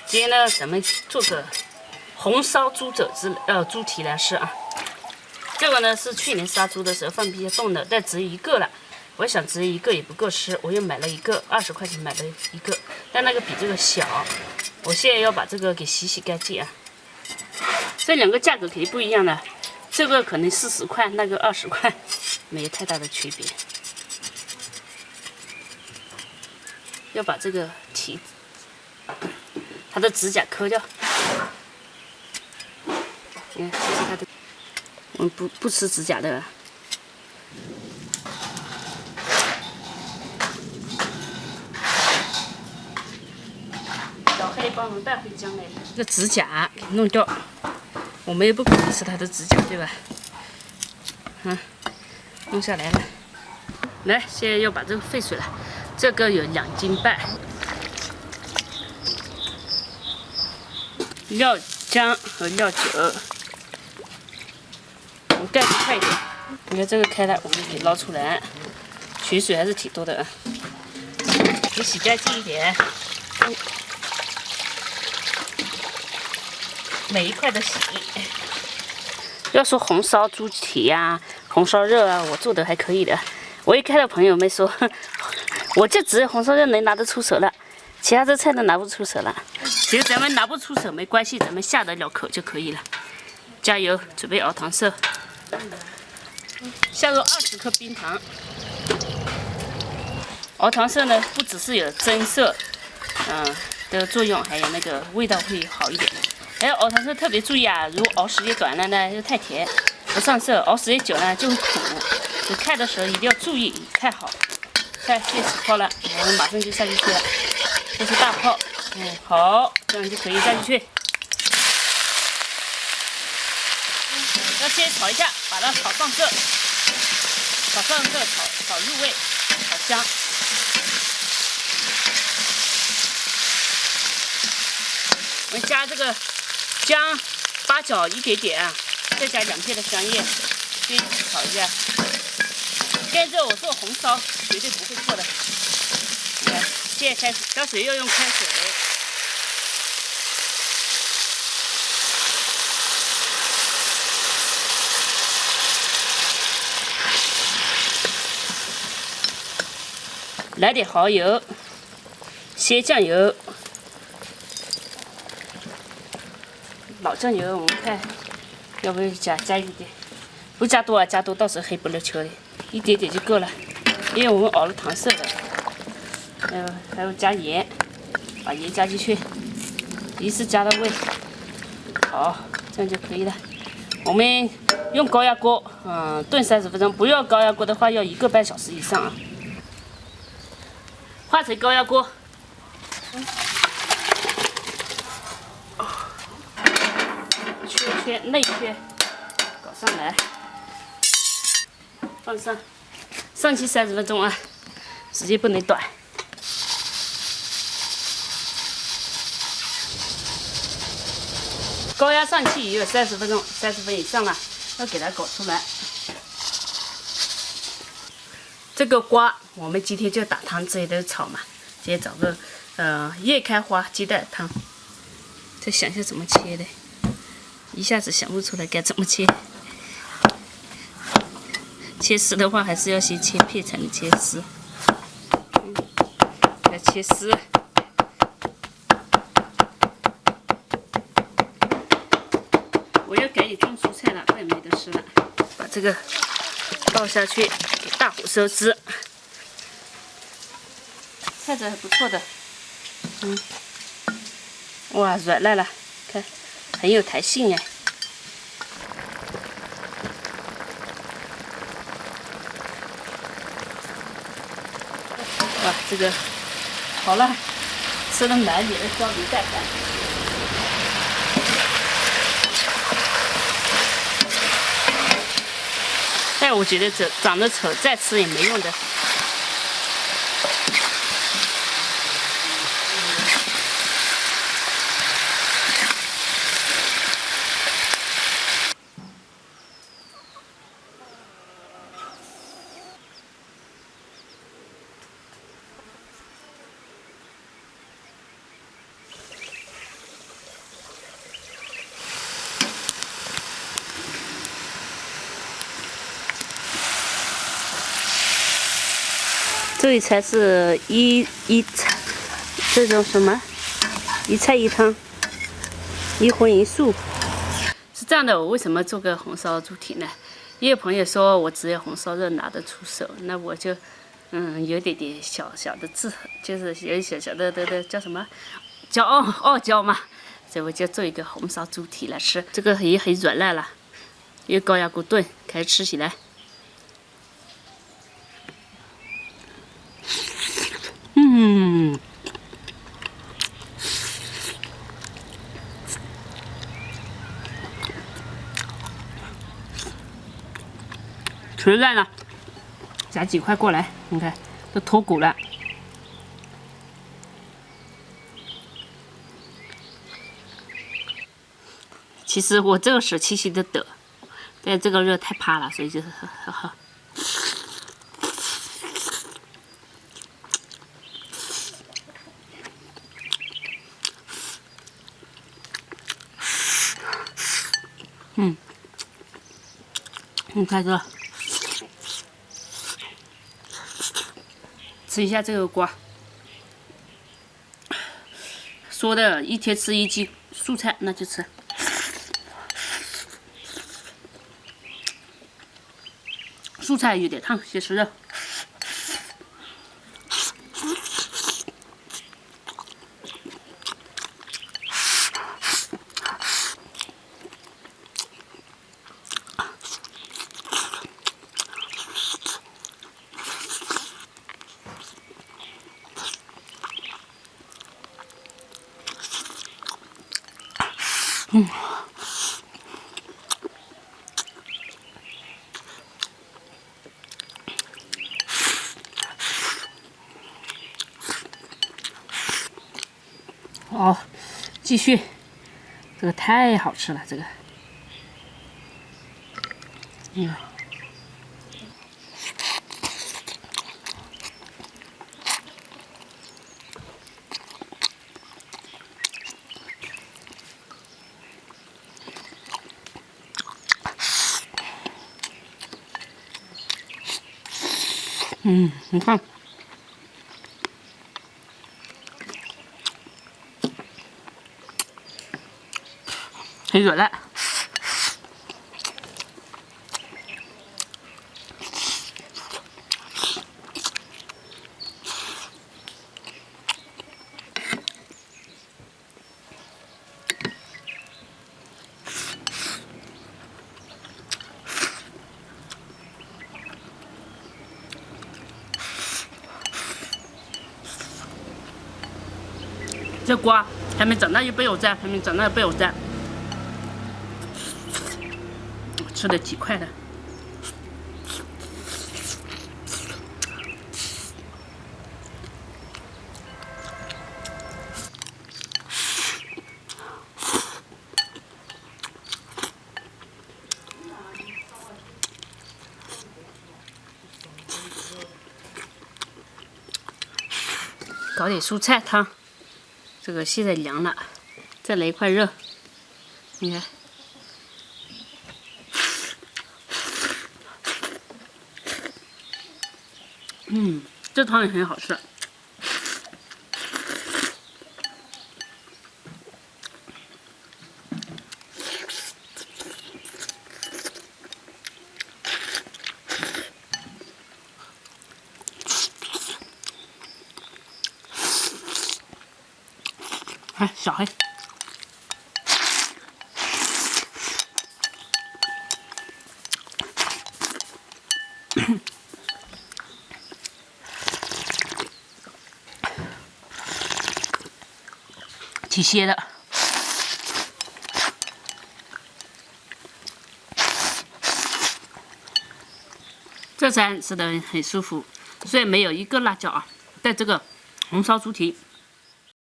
今天呢，咱们做个红烧猪蹄来吃啊。这个呢是去年杀猪的时候放冰箱冻的，但只有一个了。我想只有一个也不够吃，我又买了一个，20块钱买了一个，但那个比这个小。我现在要把这个给洗干净啊。这两个价格肯定不一样的，这个可能40块，那个20块，没有太大的区别。要把这个蹄，它的指甲抠掉。你看，这是它的，我们不吃指甲的。老黑帮我们带回家来，这个指甲给弄掉，我们也不可能吃它的指甲，对吧？弄下来了。来，现在要把这个沸水了，这个有2斤半。料姜和料酒，我们盖子快一点。你看这个开了，我们给捞出来，取水还是挺多的啊，给洗干净一点。每一块都洗。要说红烧猪蹄呀、红烧肉啊，我做的还可以的。我一看到朋友们说，我就只有红烧肉能拿得出手了，其他的菜都拿不出手了。其实咱们拿不出手没关系，咱们下得了口就可以了。加油，准备熬糖色。下入20克冰糖。熬糖色呢，不只是有增色，的作用，还有那个味道会好一点。还有熬糖色特别注意啊，如果熬时间短了呢，又太甜不上色；熬时间久了就会苦。你开的时候一定要注意开好。看现起泡了，我们马上就下进去了。这是大泡，好，这样就可以下进去。要先炒一下，把它炒上色，炒入味，炒香。我们加这个姜、八角一点点啊，再加2片的香叶，先炒一下。现在我做红烧绝对不会错的。你看，现在开始烧水要用开水。来点蚝油、鲜酱油、老酱油，我们看要不要加一点，不加多啊，加多到时候黑不溜秋的，一点点就够了，因为我们熬了糖色的。还有加盐，把盐加进去，一次加到位，好，这样就可以了。我们用高压锅，炖30分钟，不要高压锅的话要1个半小时以上啊。换成高压锅，圈内圈搞上来，放上，上气30分钟啊，时间不能短。高压上气也有30分钟，30分以上了，要给它搞出来。这个瓜我们今天就打汤，这些都炒嘛。今天找个叶开花鸡蛋汤，再想想怎么切的，一下子想不出来该怎么切。切丝的话，还是要先切片才能切丝。来切丝。我要赶紧种蔬菜了，快没得吃了。把这个倒下去，给大火收汁。菜子还不错的，哇，软烂了，看很有弹性哎。哇，这个好了，吃的满脸的焦梨蛋饭。但我觉得这长得丑，再吃也没用的。这一餐是一菜，这种什么一菜一汤，一荤一素。是这样的，我为什么做个红烧猪蹄呢？也有朋友说我只有红烧肉拿得出手，那我就有点小小的就是有小小的叫什么傲娇嘛，所以我就做一个红烧猪蹄来吃。这个也很软烂了，用高压锅炖，开始吃起来。全烂了，夹几块过来，你看都脱骨了。其实我这个手气息的得，但这个肉太怕了，所以就是呵。你看这，吃一下这个瓜。说的一天吃一斤蔬菜，那就吃。蔬菜有点烫，先吃肉。哦，继续，这个太好吃了，这个，你看。很软烂，这瓜还没长大就被我占，还没长大被我占。吃了几块的，搞点蔬菜汤。这个现在凉了，再来一块肉，你看。这汤也很好吃。哎，小黑。挺鲜的，这餐吃的很舒服，虽然没有一个辣椒啊，但这个红烧猪蹄